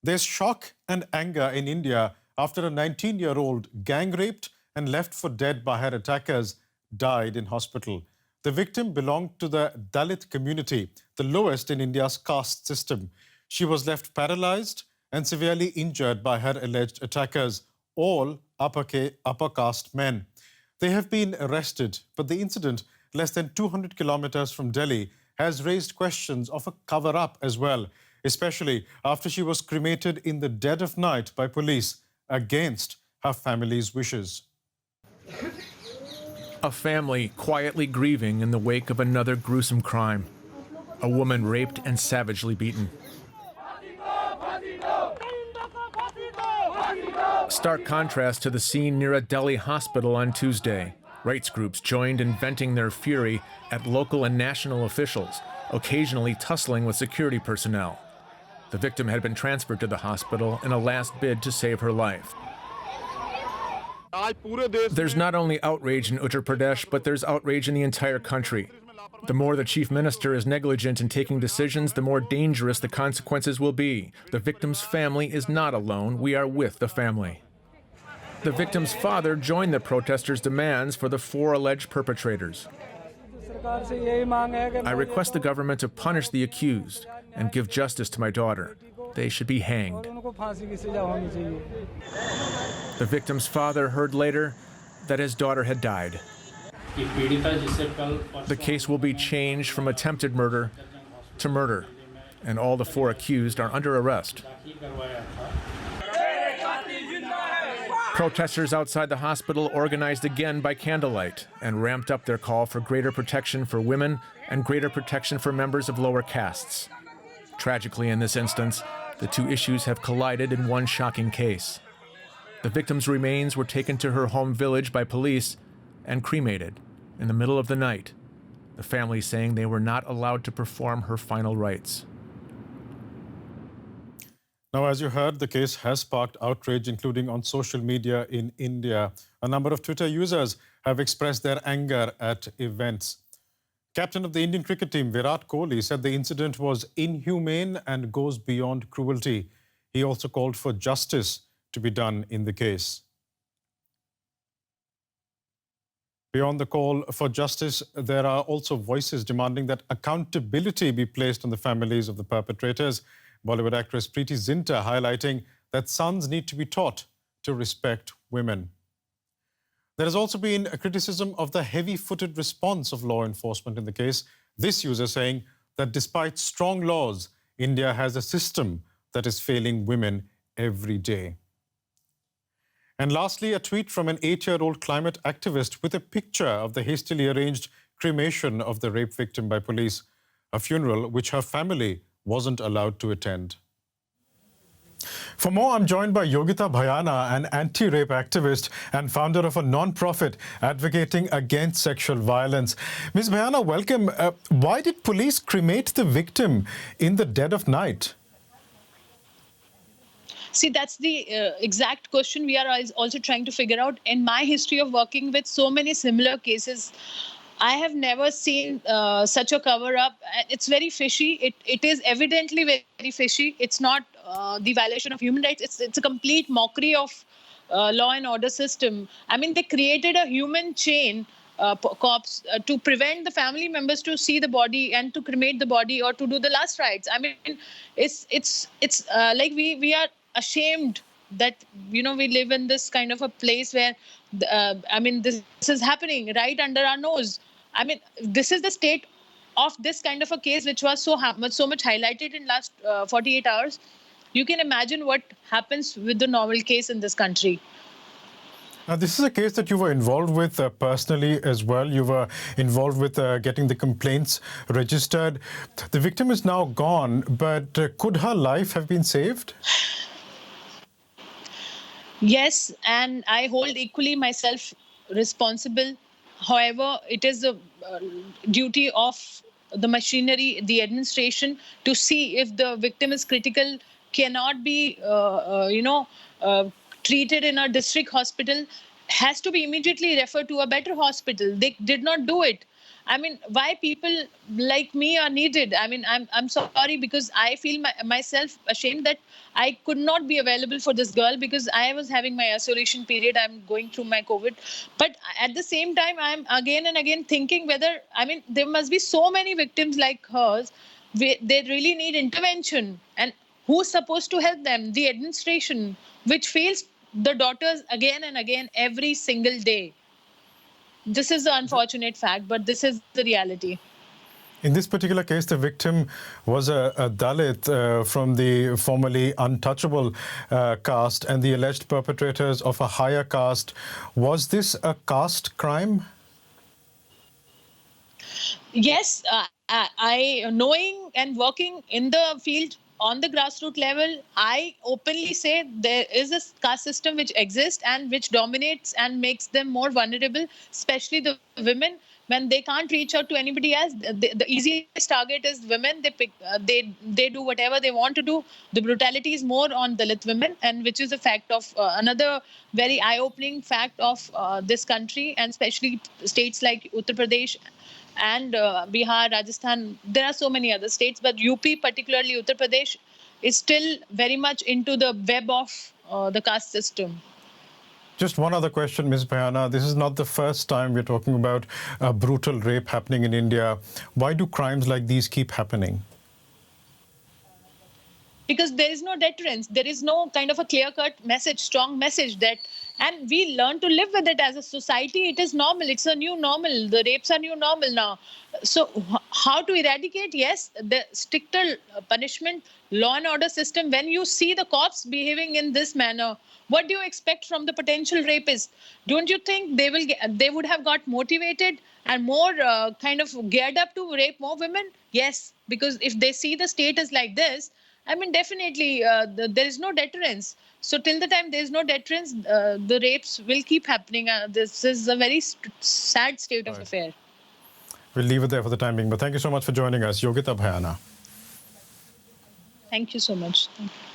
There's shock and anger in India after a 19-year-old gang raped and left for dead by her attackers died in hospital. The victim belonged to the Dalit community, the lowest in India's caste system. She was left paralyzed and severely injured by her alleged attackers, all upper caste men. They have been arrested, but the incident, less than 200 kilometers from Delhi, has raised questions of a cover-up as well, especially after she was cremated in the dead of night by police against her family's wishes. A family quietly grieving in the wake of another gruesome crime. A woman raped and savagely beaten. Stark contrast to the scene near a Delhi hospital on Tuesday. Rights groups joined in venting their fury at local and national officials, occasionally tussling with security personnel. The victim had been transferred to the hospital in a last bid to save her life. There's not only outrage in Uttar Pradesh, but there's outrage in the entire country. The more the chief minister is negligent in taking decisions, the more dangerous the consequences will be. The victim's family is not alone. We are with the family. The victim's father joined the protesters' demands for the 4 alleged perpetrators. I request the government to punish the accused and give justice to my daughter. They should be hanged. The victim's father heard later that his daughter had died. The case will be changed from attempted murder to murder, and all the 4 accused are under arrest. Protesters outside the hospital organized again by candlelight and ramped up their call for greater protection for women and greater protection for members of lower castes. Tragically, in this instance, the 2 issues have collided in one shocking case. The victim's remains were taken to her home village by police and cremated in the middle of the night, the family saying they were not allowed to perform her final rites. Now, as you heard, the case has sparked outrage, including on social media in India. A number of Twitter users have expressed their anger at events. Captain of the Indian cricket team, Virat Kohli, said the incident was inhumane and goes beyond cruelty. He also called for justice to be done in the case. Beyond the call for justice, there are also voices demanding that accountability be placed on the families of the perpetrators. Bollywood actress Preeti Zinta highlighting that sons need to be taught to respect women. There has also been a criticism of the heavy-footed response of law enforcement in the case. This user saying that despite strong laws, India has a system that is failing women every day. And lastly, a tweet from an 8-year-old climate activist with a picture of the hastily arranged cremation of the rape victim by police, a funeral which her family wasn't allowed to attend. For more, I'm joined by Yogita Bhayana, an anti-rape activist and founder of a non-profit advocating against sexual violence. Ms. Bhayana, welcome. Why did police cremate the victim in the dead of night? See, that's the exact question we are also trying to figure out. In my history of working with so many similar cases, I have never seen such a cover-up. It's very fishy. It is evidently very fishy. It's not the violation of human rights. It's a complete mockery of law and order system. I mean, they created a human chain, cops, to prevent the family members to see the body and to cremate the body or to do the last rites. I mean, it's like we are ashamed that we live in this kind of a place where I mean this is happening right under our nose. I mean, this is the state of this kind of a case which was so much highlighted in last 48 hours. You can imagine what happens with the novel case in this country. Now, this is a case that you were involved with personally as well. You were involved with getting the complaints registered. The victim is now gone, but could her life have been saved? Yes, and I hold equally myself responsible. However, it is the duty of the machinery, the administration, to see if the victim is critical, cannot be, treated in a district hospital, has to be immediately referred to a better hospital. They did not do it. I mean, why people like me are needed. I mean, I'm sorry, because I feel myself ashamed that I could not be available for this girl because I was having my isolation period. I'm going through my COVID. But at the same time, I'm again and again thinking whether, I mean, there must be so many victims like hers. They really need intervention. And who's supposed to help them? The administration, which fails the daughters again and again every single day. This is the unfortunate fact, but this is the reality. In this particular case, the victim was a Dalit from the formerly untouchable caste, and the alleged perpetrators of a higher caste. Was this a caste crime? Yes, I knowing and working in the field on the grassroots level, I openly say there is a caste system which exists and which dominates and makes them more vulnerable, especially the women. When they can't reach out to anybody else, the easiest target is women. They pick, they do whatever they want to do. The brutality is more on Dalit women, and which is a fact of another very eye-opening fact of this country, and especially states like Uttar Pradesh and Bihar, Rajasthan. There are so many other states, but UP, particularly Uttar Pradesh, is still very much into the web of the caste system. Just one other question, Ms. Bhayana. This is not the first time we're talking about brutal rape happening in India. Why do crimes like these keep happening? Because there is no deterrence. There is no kind of a clear-cut message, strong message that, and we learn to live with it as a society. It is normal. It's a new normal. The rapes are new normal now. So how to eradicate? Yes, the stricter punishment, law and order system. When you see the cops behaving in this manner, what do you expect from the potential rapist? Don't you think they would have got motivated and more kind of geared up to rape more women? Yes, because if they see the state is like this, I mean, definitely there is no deterrence. So till the time there is no deterrence, the rapes will keep happening. This is a very sad state of affair. We'll leave it there for the time being, but thank you so much for joining us, Yogita Bhayana. Thank you so much. Thank you.